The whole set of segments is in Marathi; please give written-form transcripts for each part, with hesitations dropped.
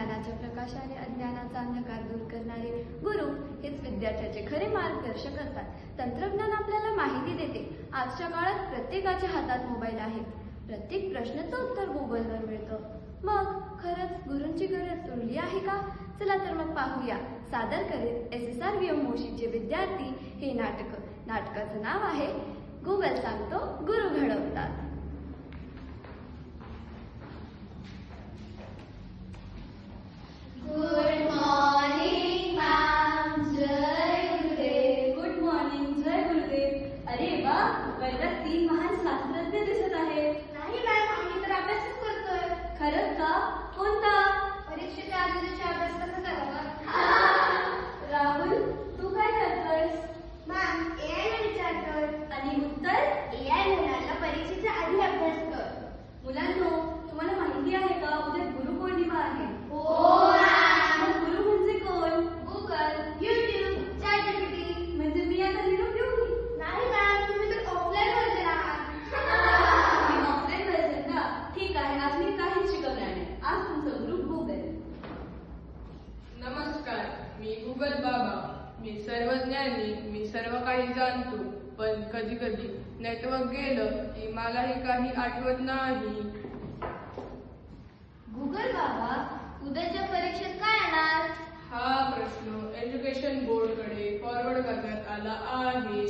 ज्ञानाच्या प्रकाशाने अज्ञानाचा अंधकार दूर करणारे गुरु हेच विद्यार्थ्याचे खरे मार्गदर्शक असतात. तंत्रज्ञान आपल्याला माहिती देते. आजच्या काळात प्रत्येकाच्या हातात मोबाईल आहे. प्रत्येक प्रश्नाचं उत्तर गुगलवर मिळतं. मग खरंच गुरूंची गरज उरली आहे का? चला तर मग पाहूया. सादर करीत SSRVM मोशीचे विद्यार्थी हे नाटक. नाटकाचं नाव आहे गुगल सांगतो गुरु घडवतात. Good morning ma'am. जय गुरुदेव. Good morning. जय गुरुदेव. अरे वा, वर्गात 3 महान शास्त्रज्ञ दिसत आहेत. नाही मॅम, आम्ही तर अभ्यासच करतोय. खरंच का? कोणता? परीक्षेच्या आधी दिवशी अभ्यास कसा करावा? राहुल, तू काय करतोयस? मॅम, AI ला विचारतोय. आणि उत्तर? AI म्हणाला परीक्षेच्या आधी अभ्यास कर. मुलांनो, तुम्हाला माहिती आहे का उद्या गुरुपौर्णिमा आहे? हो मॅम. मग गुरु म्हणजे कोण? Google, YouTube, ChatGPT. म्हणजे मी आता निरोप घेऊ? नाही मॅम, तुम्ही तर ऑफलाईन व्हर्जन आहात. ऑफलाईन व्हर्जन का? ठीक आहे, आज मी काहीच शिकवणार नाही. आज तुमचं गुरु गुगल. नमस्कार, मी गुगल बाबा. मी सर्वज्ञानी, मी सर्व काही जाणतो. पण कधी कधी नेटवर्क गेलं की मलाही काही आठवत नाही. गुगल बाबा, उद्याच्या परीक्षेत काय येणार? हा प्रश्न एज्युकेशन बोर्डकडे फॉरवर्ड करण्यात आला आहे.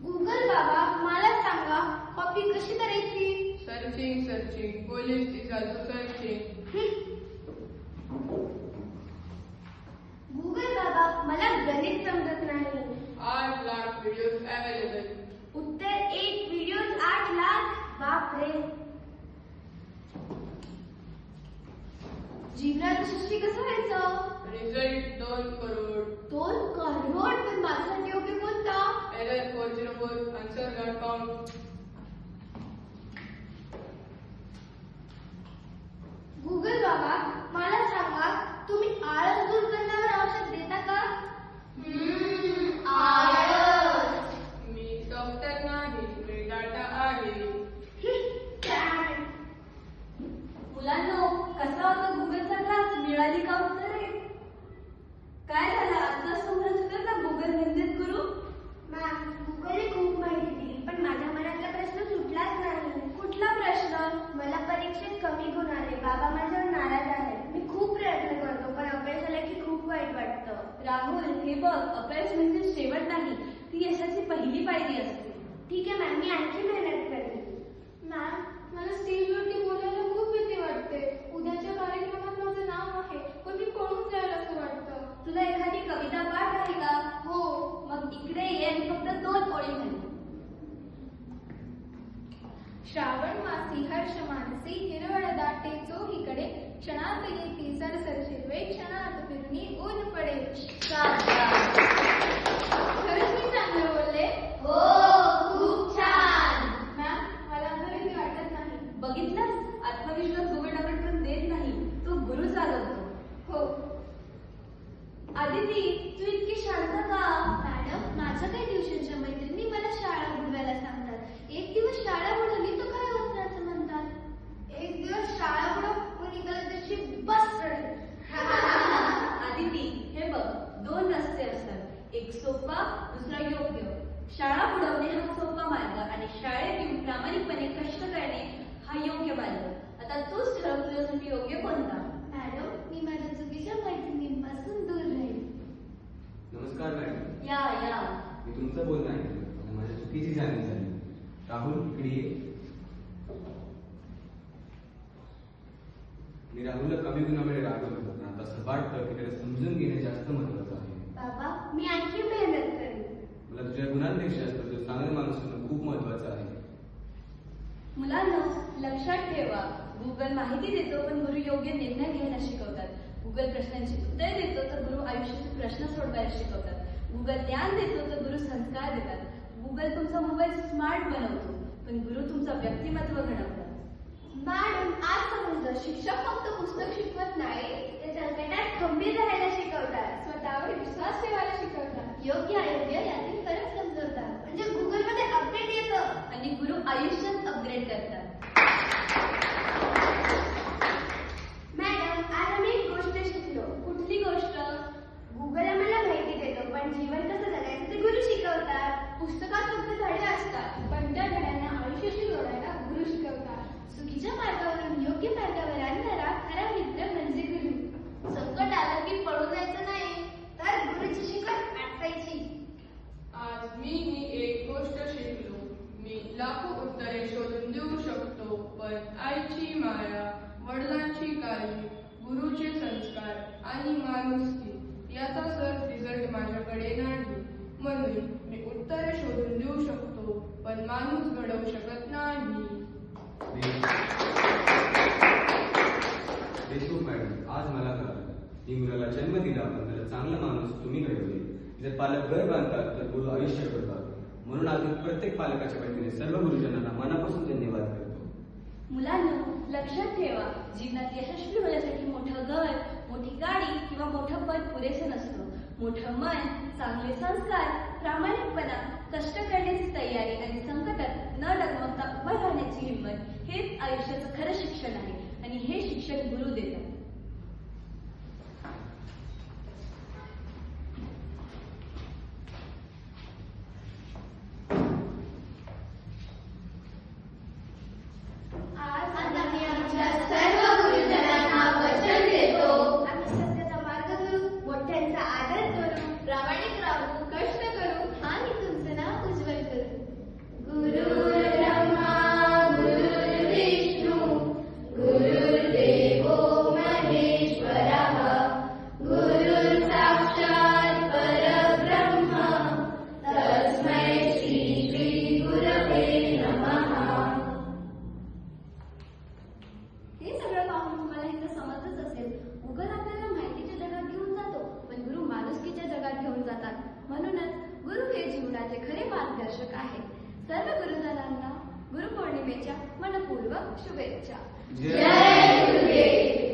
गुगल बाबा, मला सांगा, कॉपी कशी करायची? Searching searching police is also searching. Google बाबा, मला गणित समजत नाही. 8 लाख व्हिडिओज अवेलेबल. उत्तर 1 व्हिडिओ 8 लाख. बापरे. जीवनाचं सृष्टी कसं व्हायचं? रिझल्ट 2 करोड. 2 करोड. पण माझ्यासाठी योग्य कोणता? Error 404 answer not found. Google बाबा, मला सांगा, तुम्ही आळस दूर करण्यावर औषध देता का? आळस. मी डॉक्टर नाही, मी डाटा आहे. मुलांनो, कसा होता गुगलचा क्लास? मिळाली का उत्तरे? काय झालं? आजचा समज कर ना, गुगल म्हणजेच गुरु. मॅम, गुगलने खूप माहिती दिली, पण माझ्या मनातला प्रश्न सुटलाच नाही. कुठला प्रश्न? मला परीक्षेत कमी गुण आले. बाबा माझ्यावर नाराज आहे. मी खूप प्रयत्न करतो, पण अपयश आलं की खूप वाईट वाटतं. राहुल, हे बघ, अपयश म्हणजे शेवट नाही, ती यशाची पहिली पायरी असते. ठीक आहे मॅम, मी आणखी मेहनत करते. मॅम, मला स्टेजवरती बोलायला खूप भीती वाटते. उद्याच्या कार्यक्रमात माझं नाव आहे, पण मी पळून जाईल असं वाटतं. तुला एखादी कविता पाठ आहे का? हो. मग इकडे ये आणि फक्त 2 ओळी म्हण. श्रावण मासी हर्ष मानसी हिरवळ दाटे चोहीकडे क्षणात येती सरसर शिरवे क्षणात फिरणी ऊन पडे. खरंच मी चांगलं बोलले? हो, खूप छान. मॅम, मला आता भीती वाटत नाही. बघितलंस, आत्मविश्वास गुगल पण देत नाही, तो गुरु चालवतो. हो. आदिती, तू इतकी शांत का? मॅडम, माझ्या काही ट्युशनच्या मैत्रिणी मला शाळा बुडवायला सांगतात. एक दिवस शाळा बुडवली तर काय होतं असं म्हणतात. एक दिवस शाळा बुडव, पण इकडे त्याची बस चढेल. आदिती, हे बघ, 2 रस्ते असतात, एक सोपा, दुसरा योग्य. शाळा बुडवणे हा सोपा मार्ग आणि शाळेत येऊन प्रामाणिकपणे कष्ट करणे हा योग्य मार्ग. आता तूच ठरव तुझ्यासाठी योग्य कोणता. मॅडम, मी माझ्या चुकीच्या मैत्रिणींपासून दूर राहील. नमस्कार मॅडम. या या. मी तुमचं बोलणं ऐकलं आणि माझ्या चुकीची जाणीव झाली. राहुल, इकडे ये. मी राहुलला कमी गुणामुळे रागवलं होतं, पण आता असं वाटतं की त्याला समजून घेणे जास्त महत्वाचं आहे. बाबा, मी आणखी मेहनत करेन. मला तुझ्या गुणांपेक्षा तुझं चांगलं माणूस होणं खूप महत्वाचं आहे. मुलांनो, लक्षात ठेवा, गुगल माहिती देतो पण गुरु योग्य निर्णय घ्यायला शिकवतात. गुगल प्रश्नांची उत्तरे देतो तर गुरु आयुष्याचे प्रश्न सोडवायला शिकवतात. गुगल ज्ञान देतो तर गुरु संस्कार देतात. गुगल तुमचा मोबाईल स्मार्ट बनवतो, पण गुरु तुमचं व्यक्तिमत्व घडवतात. मॅडम, आज समजलं, शिक्षक फक्त पुस्तक शिकवत नाही, ते संकटात खंबीर राहायला शिकवतात. स्वतःवर विश्वास ठेवायला शिकवतात. योग्य अयोग्य यातील फरक समजवतात. म्हणजे गुगलमध्ये अपडेट येतं आणि गुरु आयुष्यात अपग्रेड करतात. लाखो उत्तरे शोधून देऊ शकतो, पण आईची माया, वडिलांची काळजी, गुरुचे संस्कार आणि माणुसकी याचा सर्च रिझल्ट माझ्याकडे नाही. म्हणून मी उत्तरे शोधून देऊ शकतो, पण माणूस घडवू शकत नाही. देशमुख मॅडम, आज मला कळलं की मुलाला जन्म दिला पण त्याला चांगला माणूस तुम्ही घडवले. जर पालक घर बांधतात तर गुरु आयुष्य घडतात. म्हणून आज मी प्रत्येक पालकाच्या वतीने सर्व गुरुजनांना मनापासून धन्यवाद करतो. मुलांनो, लक्षात ठेवा, जीवनात यशस्वी होण्यासाठी मोठं घर, मोठी गाडी किंवा मोठं पद पुरेसे नसतं. मोठं मन, चांगले संस्कार, प्रामाणिकपणा, कष्ट करण्याची तयारी आणि संकटात न डगमगता उभं राहण्याची हिंमत हेच आयुष्याचं खरं शिक्षण आहे आणि हे शिक्षण गुरु देतात. आज आम्ही आमच्या सर्व गुरुजनांना वचन देतो. आम्ही सत्याचा मार्ग करू, मोठ्यांचा आदर करू, प्रामाणिक राहू, कष्ट करू आणि तुमचं नाव उज्ज्वल करू. गुरुर्ब्रह्मा गुरुर्विष्णू गुरुर्देवो महेश्वरः गुरुर्साक्षात् परब्रह्म तस्मै श्री गुरवे नमः. हे सगळं पाहून तुम्हाला हे तर समजच असेल, गुगल आपल्याला माहितीच्या जगात घेऊन जातो, पण गुरु माणुसकीच्या जगात घेऊन जातात. म्हणूनच गुरु हे जीवनाचे खरे मार्गदर्शक आहेत. सर्व गुरुजनांना गुरुपौर्णिमेच्या मनपूर्वक शुभेच्छा. जय गुरुदेव.